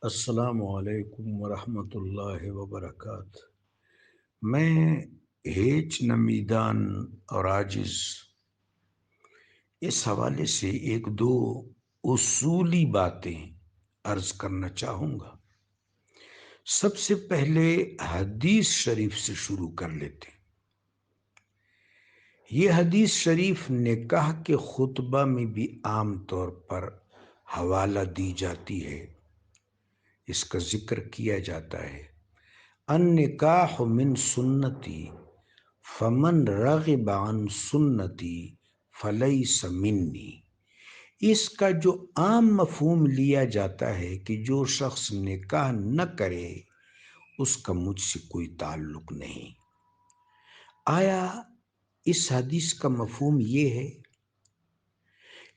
السلام علیکم ورحمۃ اللہ وبرکاتہ۔ میں ہیچ نمیدان اور عاجز اس حوالے سے ایک دو اصولی باتیں عرض کرنا چاہوں گا۔ سب سے پہلے حدیث شریف سے شروع کر لیتے ہیں۔ یہ حدیث شریف نکاح کے خطبہ میں بھی عام طور پر حوالہ دی جاتی ہے، اس کا ذکر کیا جاتا ہے۔ النکاح من سنتی فمن رغب عن سنتی فلیس منی۔ اس کا جو عام مفہوم لیا جاتا ہے کہ جو شخص نکاح نہ کرے اس کا مجھ سے کوئی تعلق نہیں۔ آیا اس حدیث کا مفہوم یہ ہے؟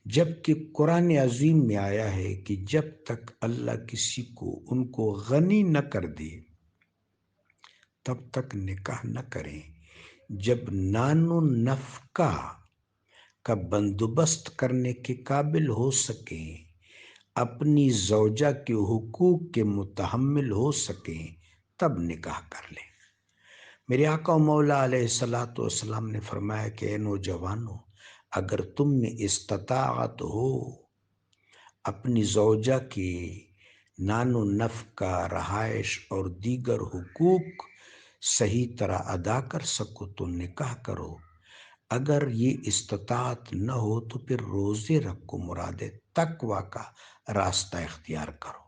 جبکہ قرآن عظیم میں آیا ہے کہ جب تک اللہ کسی کو ان کو غنی نہ کر دے تب تک نکاح نہ کریں۔ جب نان و نفقہ کا بندوبست کرنے کے قابل ہو سکیں، اپنی زوجہ کے حقوق کے متحمل ہو سکیں، تب نکاح کر لیں۔ میرے آقا و مولا علیہ الصلوۃ والسلام نے فرمایا کہ اے نوجوانوں، اگر تم میں استطاعت ہو اپنی زوجہ کے نان و نفقہ، رہائش اور دیگر حقوق صحیح طرح ادا کر سکو تو نکاح کرو۔ اگر یہ استطاعت نہ ہو تو پھر روزے رکھو، مراد تقوی کا راستہ اختیار کرو۔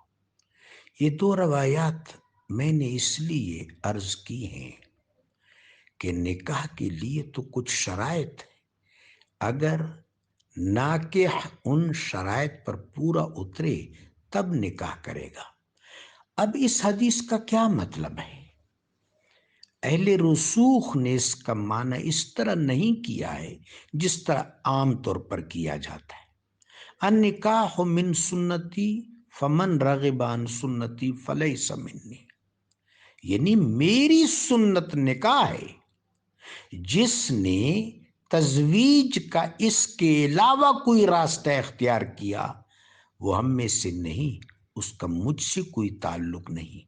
یہ دو روایات میں نے اس لیے عرض کی ہیں کہ نکاح کے لیے تو کچھ شرائط ہیں، اگر ناکح ان شرائط پر پورا اترے تب نکاح کرے گا۔ اب اس حدیث کا کیا مطلب ہے؟ اہل رسوخ نے اس کا معنی اس طرح نہیں کیا ہے جس طرح عام طور پر کیا جاتا ہے۔ النکاح من سنتی فمن رغب عن سنتی فلیس منی، یعنی میری سنت نکاح ہے، جس نے تزویج کا اس کے علاوہ کوئی راستہ اختیار کیا وہ ہم میں سے نہیں، اس کا مجھ سے کوئی تعلق نہیں۔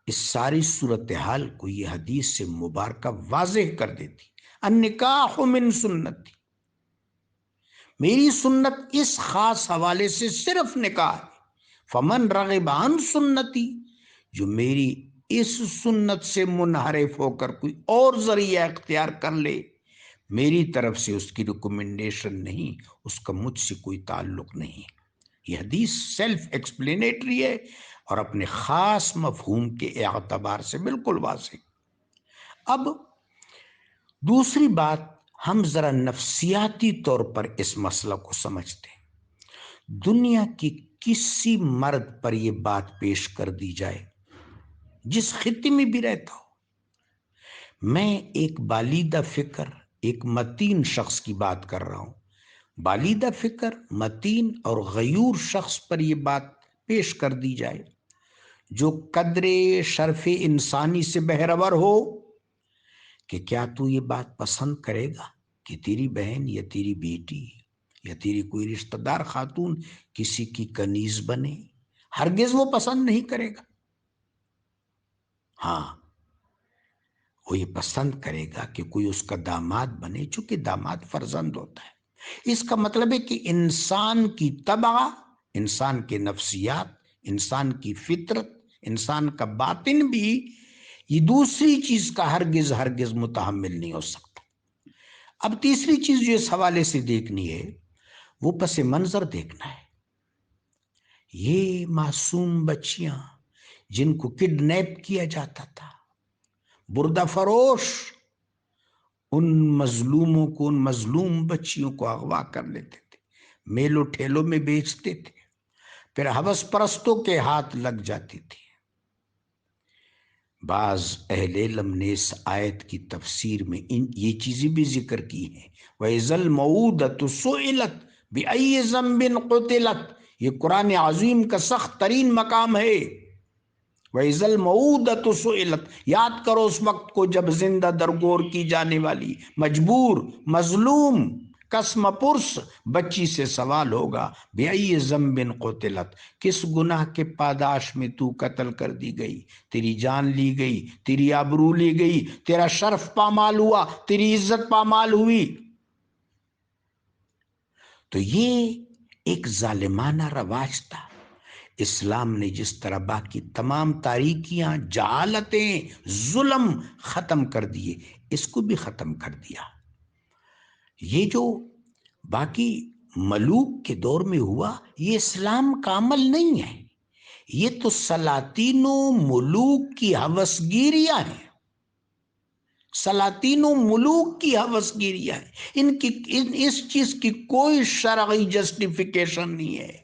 اس ساری صورتحال کو یہ حدیث سے مبارکہ واضح کر دیتی۔ النکاح من سنتی، میری سنت اس خاص حوالے سے صرف نکاح ہے۔ فمن رغب عن سنتی، جو میری اس سنت سے منحرف ہو کر کوئی اور ذریعہ اختیار کر لے، میری طرف سے اس کی ریکمنڈیشن نہیں، اس کا مجھ سے کوئی تعلق نہیں۔ یہ حدیث سیلف ایکسپلینیٹری ہے اور اپنے خاص مفہوم کے اعتبار سے بالکل واضح۔ اب دوسری بات، ہم ذرا نفسیاتی طور پر اس مسئلہ کو سمجھتے ہیں۔ دنیا کی کسی مرد پر یہ بات پیش کر دی جائے جس خطے میں بھی رہتا ہو، میں ایک بالیدہ فکر، ایک متین شخص کی بات کر رہا ہوں، بالیدہ فکر، متین اور غیور شخص پر یہ بات پیش کر دی جائے جو قدر شرف انسانی سے بہرور ہو کہ کیا تو یہ بات پسند کرے گا کہ تیری بہن یا تیری بیٹی یا تیری کوئی رشتہ دار خاتون کسی کی کنیز بنے؟ ہرگز وہ پسند نہیں کرے گا۔ ہاں، وہ یہ پسند کرے گا کہ کوئی اس کا داماد بنے، چونکہ داماد فرزند ہوتا ہے۔ اس کا مطلب ہے کہ انسان کی طبع، انسان کے نفسیات، انسان کی فطرت، انسان کا باطن بھی یہ دوسری چیز کا ہرگز متحمل نہیں ہو سکتا۔ اب تیسری چیز جو اس حوالے سے دیکھنی ہے وہ پس منظر دیکھنا ہے۔ یہ معصوم بچیاں جن کو کڈنیپ کیا جاتا تھا، بردہ فروش ان مظلوموں کو، ان مظلوم بچیوں کو اغوا کر لیتے تھے، میلوں ٹھیلوں میں بیچتے تھے، پھر ہوس پرستوں کے ہاتھ لگ جاتی تھی۔ بعض اہل علم نے اس آیت کی تفسیر میں یہ چیزیں بھی ذکر کی ہیں۔ وَإِذَا الْمَوْءُودَةُ سُئِلَتْ بِأَيِّ ذَنبٍ قُتِلَتْ، یہ قرآن عظیم کا سخت ترین مقام ہے۔ وَإِذَا الْمَوْءُودَةُ سُئِلَتْ، یاد کرو اس وقت کو جب زندہ درگور کی جانے والی، مجبور، مظلوم قسم پرس بچی سے سوال ہوگا بِأَيِّ ذَنْبٍ قُتِلَتْ، کس گناہ کے پاداش میں تو قتل کر دی گئی، تیری جان لی گئی، تیری آبرو لی گئی، تیرا شرف پامال ہوا، تیری عزت پامال ہوئی۔ تو یہ ایک ظالمانہ رواج تھا۔ اسلام نے جس طرح باقی تمام تاریکیاں، جہالتیں، ظلم ختم کر دیے، اس کو بھی ختم کر دیا۔ یہ جو باقی ملوک کے دور میں ہوا، یہ اسلام کا عمل نہیں ہے، یہ تو سلاطین و ملوک کی ہوسگیریاں ہیں، سلاطین و ملوک کی ہوسگیریاں ہیں۔ اس چیز کی کوئی شرعی جسٹیفیکیشن نہیں ہے۔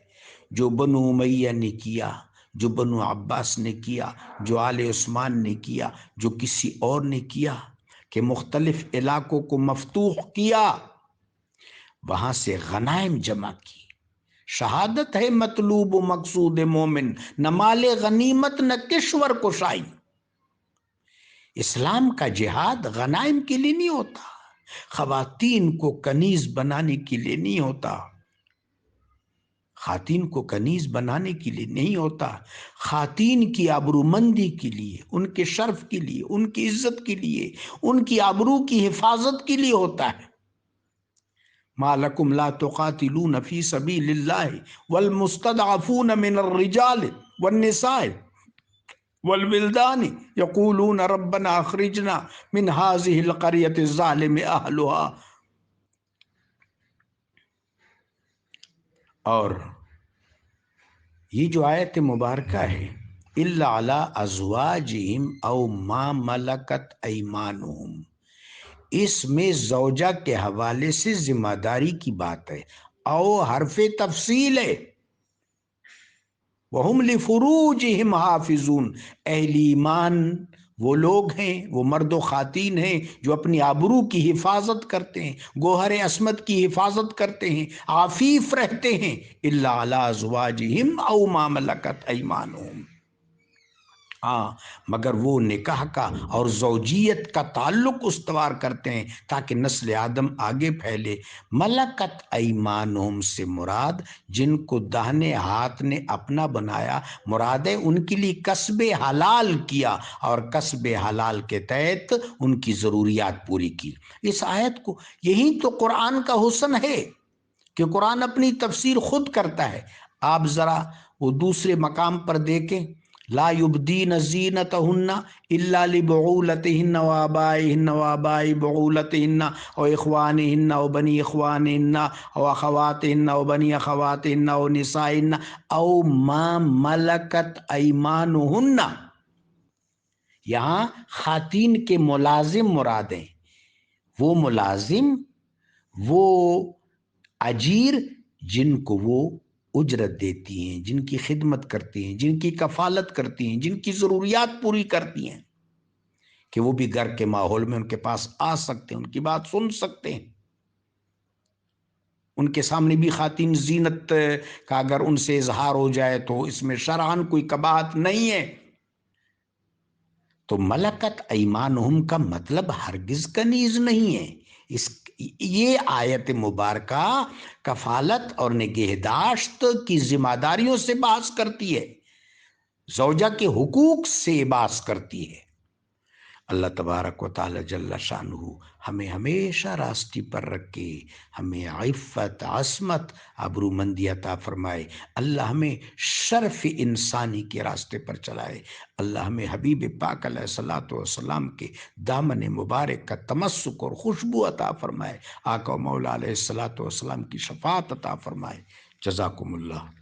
جو بنو امیہ نے کیا، جو بنو عباس نے کیا، جو آل عثمان نے کیا، جو کسی اور نے کیا کہ مختلف علاقوں کو مفتوح کیا، وہاں سے غنائم جمع کی۔ شہادت ہے مطلوب و مقصود مومن، نہ مال غنیمت نہ کشور کشائی۔ اسلام کا جہاد غنائم کے لیے نہیں ہوتا، خواتین کو کنیز بنانے کے لیے نہیں ہوتا، خواتین کو کنیز بنانے کے لیے نہیں ہوتا، خواتین کی آبرومندی کے لیے، ان کے شرف کے لیے، ان کی عزت کے لیے، ان کی آبرو کی حفاظت کے لیے ہوتا ہے۔ ما لکم لا تقاتلون فی سبیل اللہ والمستضعفون من الرجال والنساء والولدان یقولون ربنا اخرجنا من هذه القریۃ الظالم اہلها۔ اور یہ جو آیت مبارکہ ہے الا علی ازواجہم او ما ملکت ایمانہم، اس میں زوجہ کے حوالے سے ذمہ داری کی بات ہے، او حرف تفصیل ہے۔ وَهُمْ لِفُرُوجِهِمْ حَافِظُونَ، اہل ایمان وہ لوگ ہیں، وہ مرد و خواتین ہیں جو اپنی آبرو کی حفاظت کرتے ہیں، گوہر عصمت کی حفاظت کرتے ہیں، عفیف رہتے ہیں۔ اِلَّا عَلَىٰ أَزْوَاجِهِمْ أَوْ مَا مَلَكَتْ أَيْمَانُهُمْ، ہاں مگر وہ نکاح کا اور زوجیت کا تعلق استوار کرتے ہیں تاکہ نسل آدم آگے پھیلے۔ ملکت ایمانہم سے مراد جن کو داہنے ہاتھ نے اپنا بنایا، مراد ہے ان کے لیے کسب حلال کیا اور کسب حلال کے تحت ان کی ضروریات پوری کی۔ اس آیت کو، یہی تو قرآن کا حسن ہے کہ قرآن اپنی تفسیر خود کرتا ہے۔ آپ ذرا وہ دوسرے مقام پر دیکھیں، لا یبدین زینتہن الا لبعولتہن وآبائہن وآبائی بعولتہن او اخوانہن او بنی اخوانہن او اخواتہن او بنی اخواتہن او نسائہن او ما ملکت ایمانہن۔ یہاں خواتین کے ملازم مراد ہیں، وہ ملازم، وہ اجیر جن کو وہ اجرت دیتی ہیں، جن کی خدمت کرتی ہیں، جن کی کفالت کرتی ہیں، جن کی ضروریات پوری کرتی ہیں، کہ وہ بھی گھر کے ماحول میں ان کے پاس آ سکتے ہیں، ان کی بات سن سکتے ہیں۔ ان کے سامنے بھی خواتین زینت کا اگر ان سے اظہار ہو جائے تو اس میں شرعاً کوئی قباحت نہیں ہے۔ تو ملکت ایمانہم کا مطلب ہرگز کنیز نہیں ہے۔ یہ آیت مبارکہ کفالت اور نگہداشت کی ذمہ داریوں سے بحث کرتی ہے، زوجہ کے حقوق سے بحث کرتی ہے۔ اللہ تبارک و تعالی جل شانہ ہمیں ہمیشہ راستے پر رکھے، ہمیں عفت، عصمت، آبرومندی عطا فرمائے۔ اللہ ہمیں شرف انسانی کے راستے پر چلائے۔ اللہ ہمیں حبیب پاک علیہ الصلوۃ والسلام کے دامن مبارک کا تمسک اور خوشبو عطا فرمائے۔ آقا و مولا علیہ الصلوۃ والسلام کی شفاعت عطا فرمائے۔ جزاکم اللہ۔